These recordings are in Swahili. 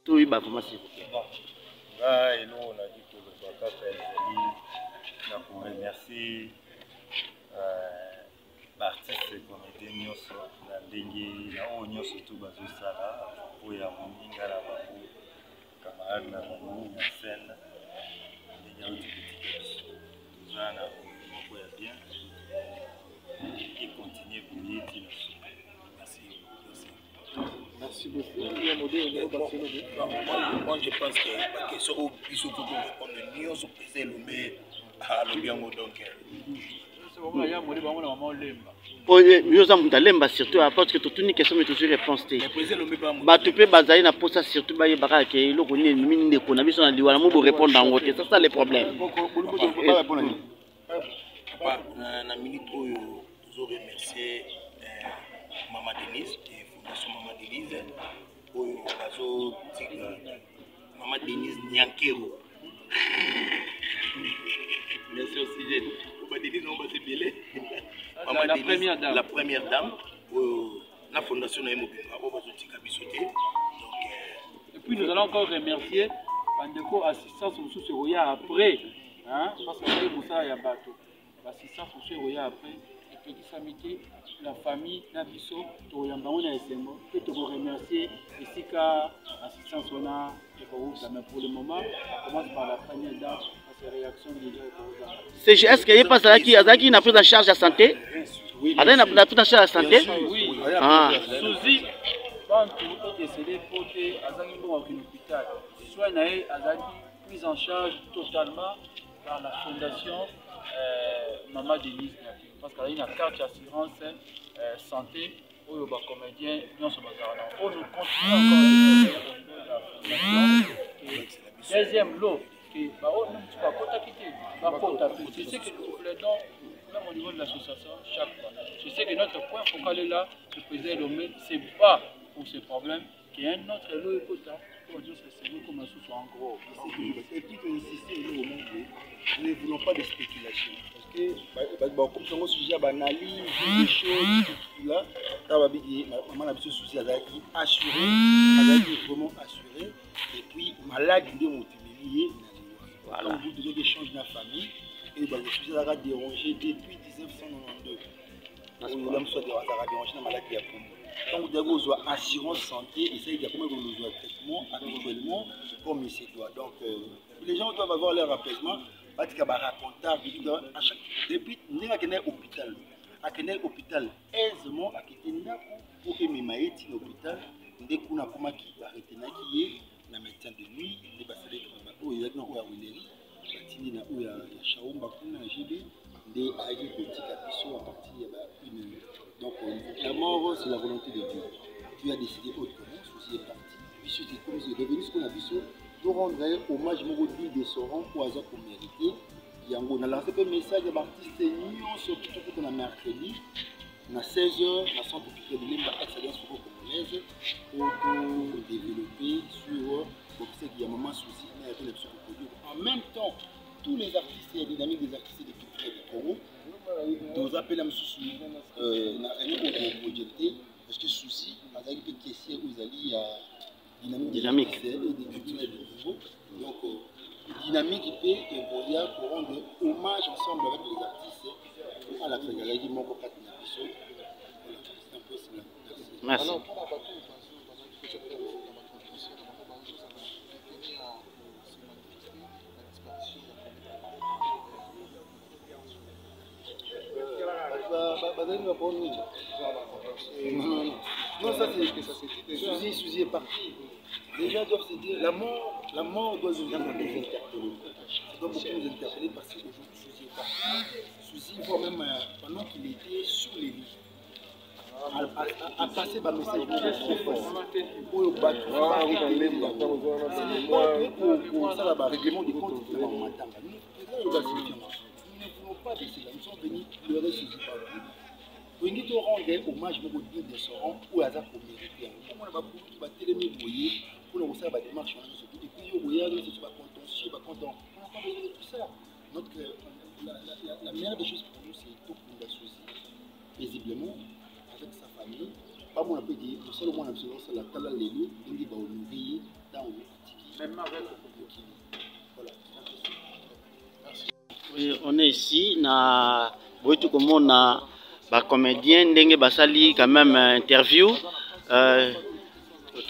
tout y va vraiment s'il vous plaît. Là, et nous, on a dit que le Baka a remercier l'artiste comédien Nyoso, la Dengue, la Onyo, surtout Bazosala, pour y avoir la Babu, camarade la Babu, la scène, les gars du petit tout ça, on a bien, et continuer pour y être. Merci beaucoup. Moi, je pense que la question au plus surtout qu'on répond de Nyon au président Lomé à l'Obiango donc. Lemba surtout parce que toute une question mais toujours réponse té. Ba tu peux basailler na posa surtout ba yebaka ke eloko ni mini ndeko na biso na liwana mo répondre dans côté ça le problème. Na minute oyo je remercier Maman Denise et Fondation Maman Denise oyo bazo tika Maman Denise Nyankero. Merci aussi Jen. Maman Denise on va se belé. La première dame. La première dame la fondation na Mobimba on bazo tika bisoté. Donc et puis nous allons encore remercier Bandeko assistance au sous après hein parce que c'est Moussa ya bateau. L'assistance au après et petit samedi la famille Nabiso Toyamba on a essayé et te remercier ici car assistance on a et pour le moment on commence par la première dame ses réactions déjà est-ce qu'il y a pas ça qui n'a pris en charge la santé oui n'a pris en charge la santé oui ah Suzy quand tu es décédé pour te azangi bon à l'hôpital soit naé azangi prise en charge totalement par la fondation Maman Denise parce qu'elle a une carte d'assurance santé où le comédien nous sommes on nous continue encore deuxième lot qui va je sais que nous plaidons même au niveau de l'association chaque fois je sais que notre point focal est là le président Lomé c'est pas pour ce problème qu'il y a un autre lot pour dire que c'est nous comme un sous en gros et puis que insister nous ne voulons pas de spéculation parce que comme son sujet banalise des choses là maman a besoin de soucis assuré vraiment assuré et puis malade de motivé voilà vous devez échanger dans la famille et le sujet a dérangé depuis 1992 l'homme soit dérangé dans la maladie à Pombo. Donc vous avez besoin assurance santé et ça il y a combien de besoin de traitement habituellement comme il se doit. Donc les gens doivent avoir leur apaisement. Parce qu'il y a un raconteur depuis nous avons hôpital. À quel hôpital aisément à quitter pour que mes maïtis l'hôpital dès qu'on a comment qui va retenir qui est la médecin de nuit les basses où il y a dans où Wileri batini na où il y a Chaomba kuna GB des agriculteurs qui sont à partir une donc la mort c'est la volonté de Dieu. Dieu a décidé autrement, ceci est parti. Puis c'est comme c'est devenu ce qu'on a vu sur de rendre hommage au digne de Soran pour hasard pour mériter. On a lancé un message à l'artiste Nyon surtout qu'on a mercredi à 16h dans le centre de l'Emba Excellence Congolaise pour développer sur ce qu'il y a un moment souci en même temps tous les artistes et dynamiques des artistes de culture du Congo nous appellent à souci parce que souci avec des questions où ils allaient dynamique et des cultures de nouveau donc dynamique qui peut évoluer pour rendre hommage ensemble avec les artistes à la Fédération de Moko Katinabiso. C'est un peu cela. Merci. Non, ça c'est Suzy est parti. Les gens doivent se dire la mort doit nous interpeller. Ça doit beaucoup nous interpeller parce qu'aujourd'hui Suzy est parti. Suzy voit même pendant qu'il était sur les lits à passer par message très fort pour le battre. C'est pour ça là-bas règlement des comptes de Maman Matanga. Nous ne voulons pas de cela. Nous sommes venus pleurer Suzy partout. Nous devons rendre hommage au dieu de Soran ou à Zako mérité. On va beaucoup battre les boyers pour nous faire des démarches. Et puis, il y a des contentieux, on n'a pas besoin de tout ça. La meilleure des choses pour nous, c'est tout pour la Suzy, paisiblement, avec sa famille. Pas on a pu dire, le seul moment où on a la tala l'élu, on dit, on oublie dans le petit. Même avec Voilà. Oui, on est ici, na boitu comme on a ba comédien ndenge basali quand même interview.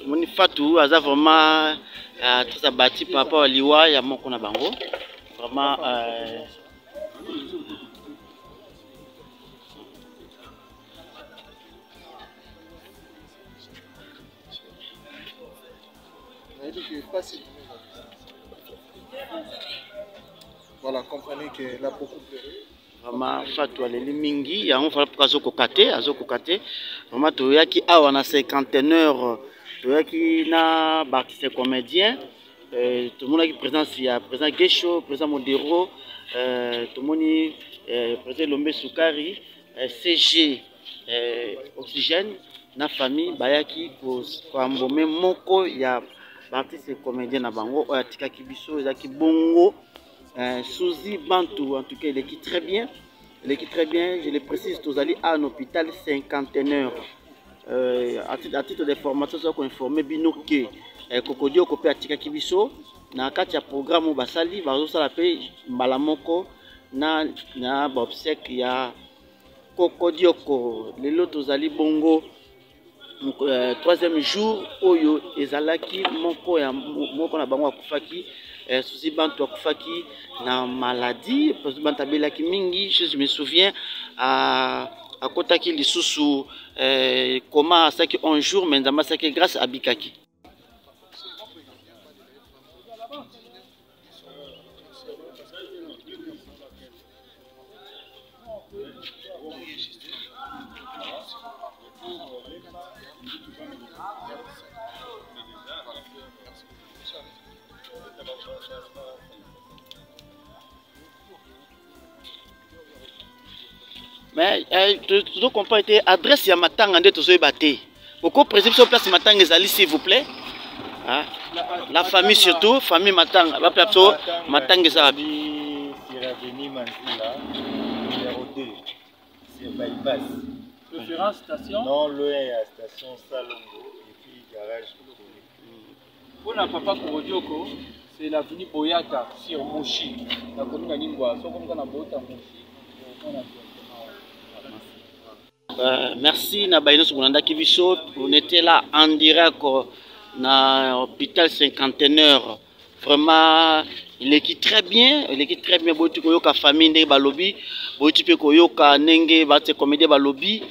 Moni Fatou aza vraiment tout ça bâti par rapport à liwa ya moko na bango. Vraiment voilà, comprenez que là beaucoup de vraiment Fatou aleli mingi yango fala pour azokokate vraiment toyaki awa na cinquantenaire toyaki na baartiste comédien tomonaki présence ya président Gesho, président Modero, tomoni président Lombe Sukari, CG Oxygène na famille bayaki koambome moko ya baartiste comédien na bango oyo atikaki biso ezaki bongo. Souzi Bantou, en tout cas, il équipe très bien. Il équipe très bien, je le précise, tous allés à un hôpital cinquantenaire. À titre de formation, ça qu'on informé Binoké, Kokodio Kopé Atika Kibiso, na katia programme au Basali, Bazo Salapé, Malamoko, na Bobsek, ya Kokodioko, les lots allés Bongo. Troisième jour, Oyo, Ezalaki, Moko, Moko na Bango Akufaki. Souci Bantou Akufaki na maladie, parce que Bantabelaki mingi, je me souviens à Kotaki Lisusu, comment ça qui un jour, mais dans ça qui grâce à Bikaki. Mais tout comprend été adresse ya matanga nde tozoy baté. Pourquoi président sur place matanga ezali s'il vous plaît? Hein? La famille surtout, famille matanga, ba plateau matanga ezali sur avenue Manzila numéro 2. C'est bypass. Préférence station? Non, loin à station Salongo et puis garage. Pour la papa Korodioko, c'est l'avenue Boyata sur Moshi. La commune à Ningwa, so comme on a Boyata Moshi. Merci Nabaino Soumanda Kibiso. On était là en direct dans l'hôpital cinquantenaire. Vraiment, il équipe très bien. Il équipe très bien. Boiti Koyoka famille Nenge Balobi. Boiti Koyoka Nenge Bate Comédie Balobi.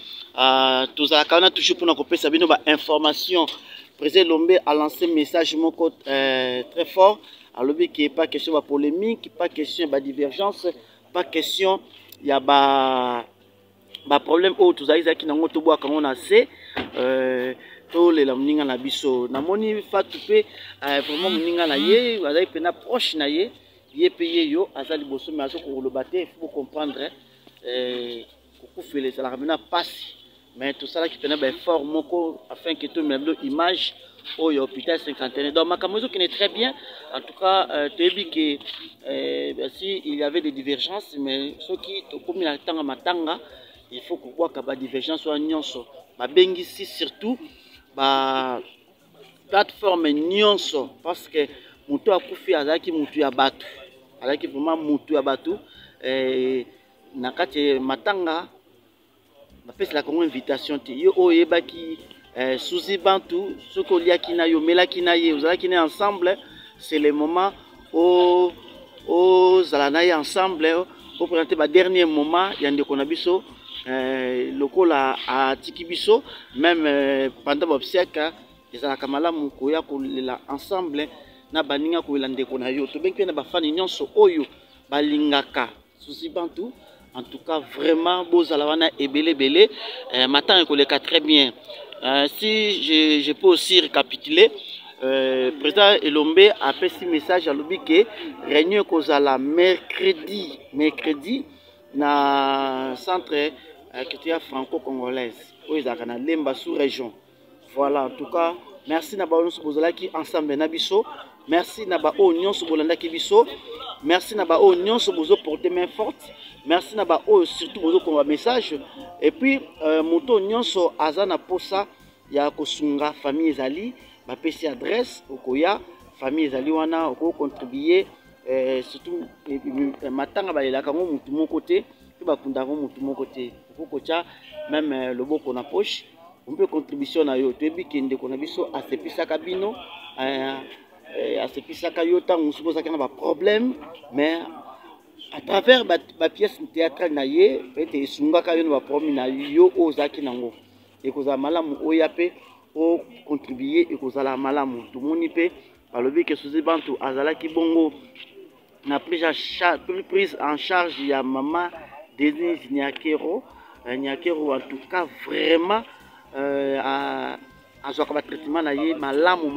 Tous à la toujours pour nous couper Sabino information. Président Lombe a lancé un message très fort. À l'objet qui n'est pas question de polémique, pas question de divergence, pas question il y a ba problème au tous aïsa qui n'ont pas quand on a assez tous les lamninga na biso na moni Fatou vraiment mninga na ye azali pena proche na ye payé yo azali bosso mais azo ko le battre il faut comprendre ko fele ça la ramena passe mais tout ça là qui pena ba fort moko afin que tout le monde image au hôpital cinquantenaire donc makamozo qui est très bien en tout cas tebi que si il y avait des divergences mais ceux qui comme la tanga matanga il faut que quoi que divergence soit nyonso ba bengisi surtout ba plateforme nyonso parce que mutu akufi azaki mutu ya batu azaki vraiment mutu ya batu na kati matanga ba pesa la Congo invitation te yo oyebaki Souzi Bantou soko liaki na yo melaki na ye ozalaki na ensemble c'est le moment au zalana ensemble pour présenter ba dernier moment yande konabiso lokola a tikibiso même pendant l'obsèque ezalaka malamu koya kolela ensemble na baninga kolela ndeko na yo to benki na bafani nyonso oyo balingaka Souzi Bantou en tout cas vraiment bozala wana ebele matin ekoleka très bien. Si je peux aussi récapituler, président Elombe a fait ce message à l'objet que réunion kozala mercredi na centre culturel franco-congolaise où ils ont Lemba sous-région. Voilà, en tout cas, merci na ba onyo bozalaki ensemble na biso. Merci na ba onyo bolandaki biso. Merci na ba onyo bozo porter main forte. Merci na ba surtout bozo comme message et puis moto nyonso azana posa ya kosunga famille ezali bapesi adresse okoya famille ezali wana oko contribuer surtout matanga balelaka ngo mutu moko te pe bakunda ngo mutu moko te okokocha même loboko na poche on peut contribution na yo toyebi kende kona biso asepisaka bino asepisaka yo ntango mosusu ozalaki na baproblème mais à travers ba pièce théâtrale na ye peut-être esungaka yo na baproblème na yo oyo ozalaki nango ekozala malamu oya mpe ocontribuer ekozala malamu tomoni mpe balobi ke Suzy Bantu azalaki bongo na prise en charge ya mama Denise Nyakero en tout cas vraiment azwaka batraitement na ye malamu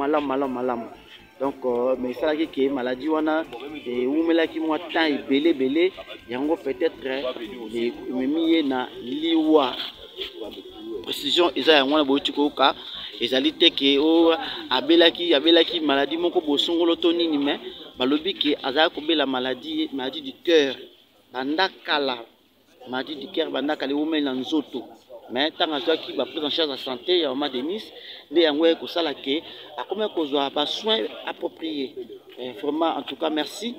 donc mais esalaki ke maladie wana eumelaki mwa temps ebele yango peut-être ememi ye na liwa précision eza yango wana boyuti koyoka ezali te ke abelaki maladie moko bosongolo to nini mais balobi ke azalaki kobela maladie du cœur bandakala maladie du cœur bandakala eumeli na nzoto mais ntango azwaki baprise en charge ya santé ya mama Denise nde yango ekosala ke akomi kozwa basoin approprié vraiment en tout cas merci